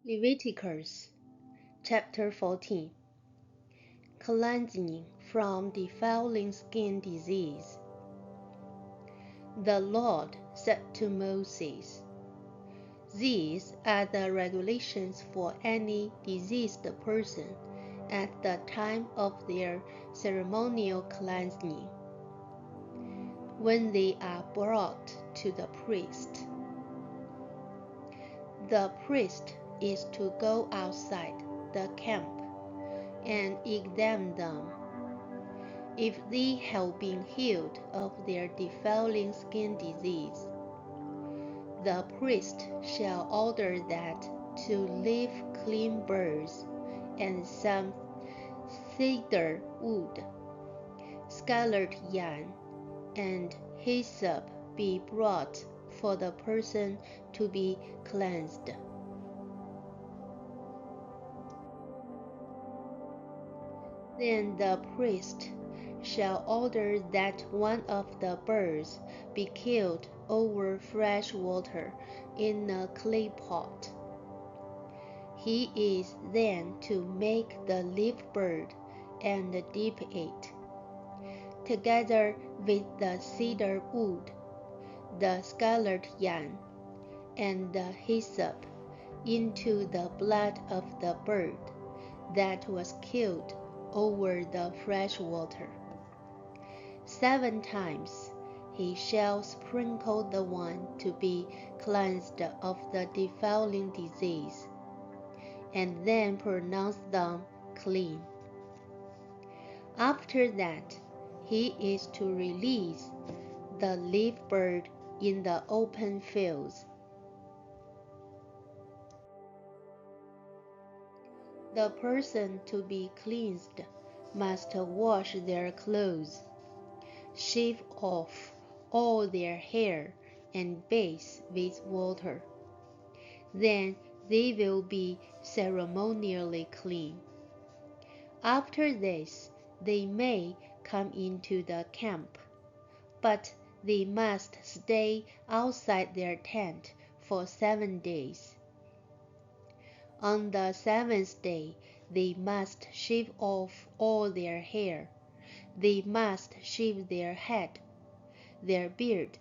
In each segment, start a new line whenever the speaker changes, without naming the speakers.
Leviticus chapter 14. Cleansing from defiling skin disease. The Lord said to Moses, "These are the regulations for any diseased person at the time of their ceremonial cleansing, when they are brought to the priest. The priest is to go outside the camp and examine them. If they have been healed of their defiling skin disease, the priest shall order that to leave clean birds and some cedar wood, scarlet yarn, and hyssop be brought for the person to be cleansed. Then the priest shall order that one of the birds be killed over fresh water in a clay pot. He is then to make the live bird and dip it, together with the cedar wood, the scarlet yarn, and the hyssop, into the blood of the bird that was killed over the fresh water. 7 times he shall sprinkle the one to be cleansed of the defiling disease, and then pronounce them clean. After that, he is to release the live bird in the open fields. The person to be cleansed must wash their clothes, shave off all their hair, and bathe with water. Then they will be ceremonially clean. After this, they may come into the camp, but they must stay outside their tent for 7 days. On the 7th day, they must shave off all their hair. They must shave their head, their beard,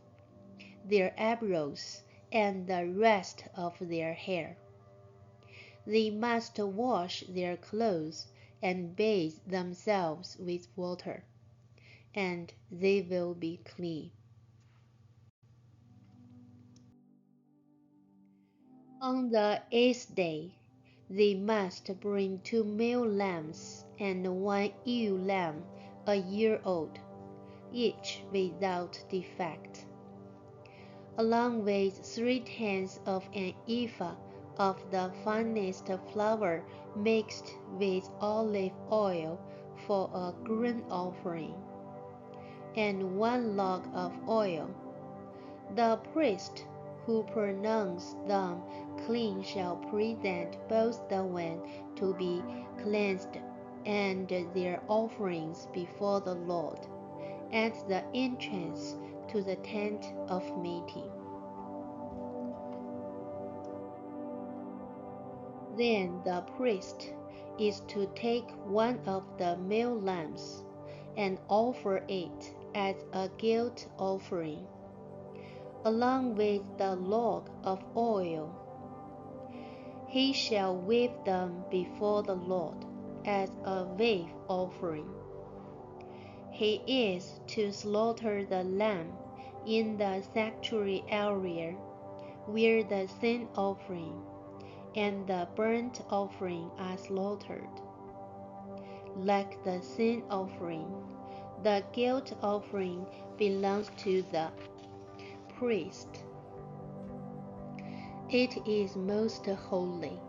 their eyebrows, and the rest of their hair. They must wash their clothes and bathe themselves with water, and they will be clean. On the 8th day, they must bring 2 male lambs and 1 ewe lamb a year old, each without defect, along with 3/10 of an ephah of the finest flour mixed with olive oil for a grain offering, and 1 log of oil. The priest who pronounced them clean shall present both the one to be cleansed and their offerings before the Lord at the entrance to the tent of meeting. Then the priest is to take one of the male lambs and offer it as a guilt offering, along with the log of oil. He shall wave them before the Lord as a wave offering. He is to slaughter the lamb in the sanctuary area, where the sin offering and the burnt offering are slaughtered. Like the sin offering, the guilt offering belongs to the priest. It is most holy.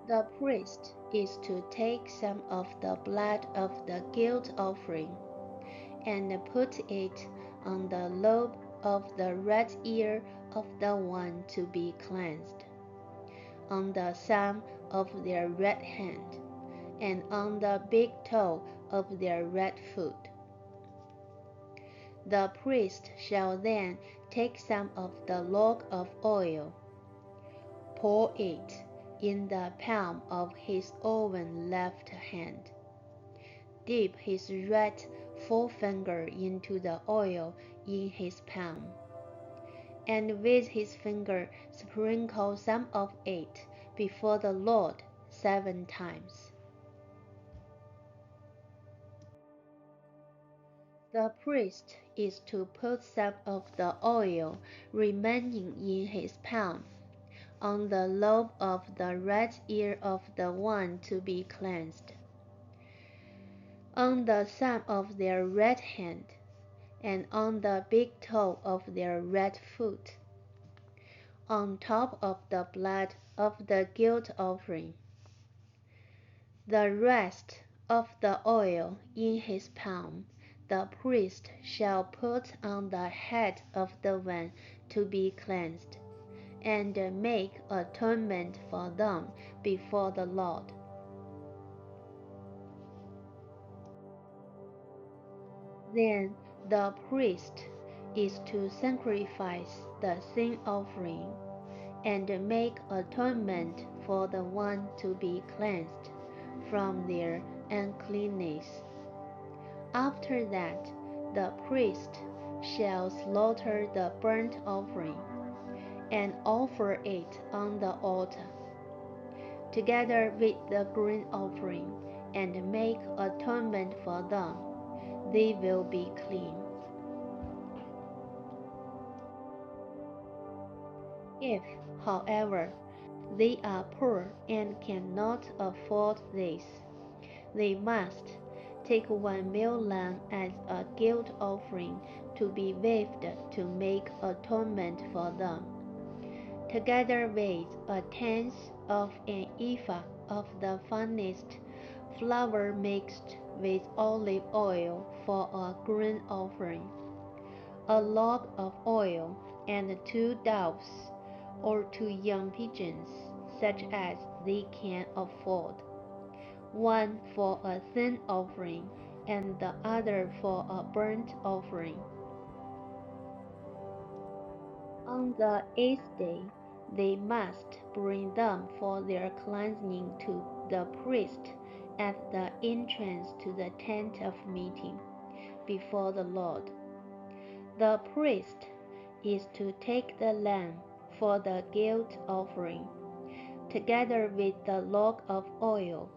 The priest is to take some of the blood of the guilt offering and put it on the lobe of the right ear of the one to be cleansed, on the thumb of their right hand, and on the big toe of their right foot. The priest shall then take some of the log of oil, pour it in the palm of his own left hand, dip his right forefinger into the oil in his palm, and with his finger sprinkle some of it before the Lord 7 times. The priest is to put some of the oil remaining in his palm on the lobe of the right ear of the one to be cleansed, on the thumb of their right hand, and on the big toe of their right foot, on top of the blood of the guilt offering. The rest of the oil in his palm the priest shall put on the head of the one to be cleansed, and make atonement for them before the Lord. Then the priest is to sacrifice the sin offering, and make atonement for the one to be cleansed from their uncleanness. After that, the priest shall slaughter the burnt offering, and offer it on the altar, together with the grain offering, and make atonement for them. They will be clean. If, however, they are poor and cannot afford this, they must take 1 male lamb as a guilt offering to be waved to make atonement for them, together with 1/10 of an ephah of the finest flour mixed with olive oil for a grain offering, a log of oil, and 2 doves or 2 young pigeons, such as they can afford, one for a sin offering and the other for a burnt offering. On the 8th day they must bring them for their cleansing to the priest at the entrance to the tent of meeting before the Lord. The priest is to take the lamb for the guilt offering, together with the log of oil,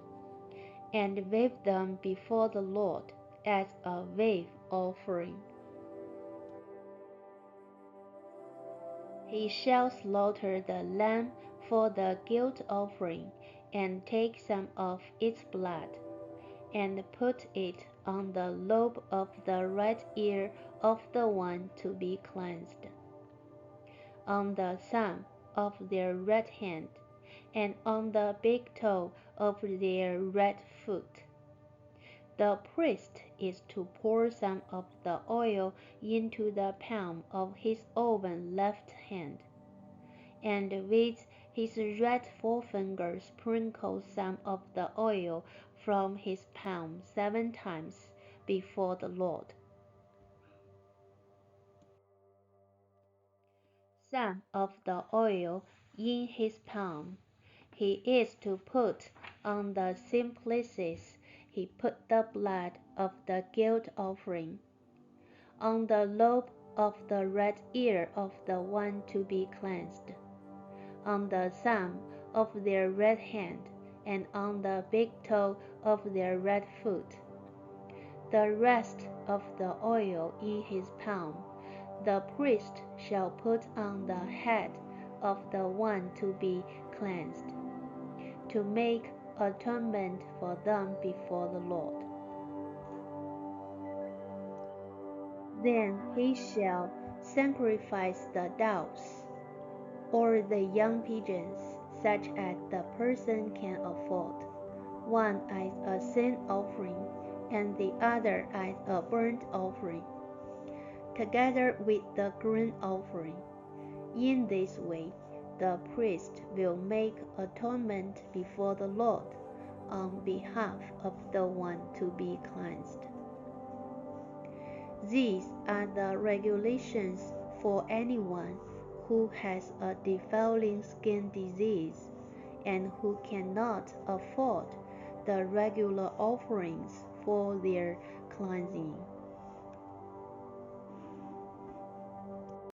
and wave them before the Lord as a wave offering. He shall slaughter the lamb for the guilt offering, and take some of its blood, and put it on the lobe of the right ear of the one to be cleansed, on the thumb of their right hand, and on the big toe of their right foot. The priest is to pour some of the oil into the palm of his own left hand, and with his right forefinger sprinkle some of the oil from his palm 7 times before the Lord. Some of the oil in his palm he is to put on the same places he put the blood of the guilt offering, on the lobe of the right ear of the one to be cleansed, on the thumb of their right hand, and on the big toe of their right foot. The rest of the oil in his palm the priest shall put on the head of the one to be cleansed, to make atonement for them before the Lord. Then he shall sacrifice the doves, or the young pigeons, such as the person can afford, one as a sin offering, and the other as a burnt offering, together with the grain offering. In this way, the priest will make atonement before the Lord on behalf of the one to be cleansed. These are the regulations for anyone who has a defiling skin disease and who cannot afford the regular offerings for their cleansing.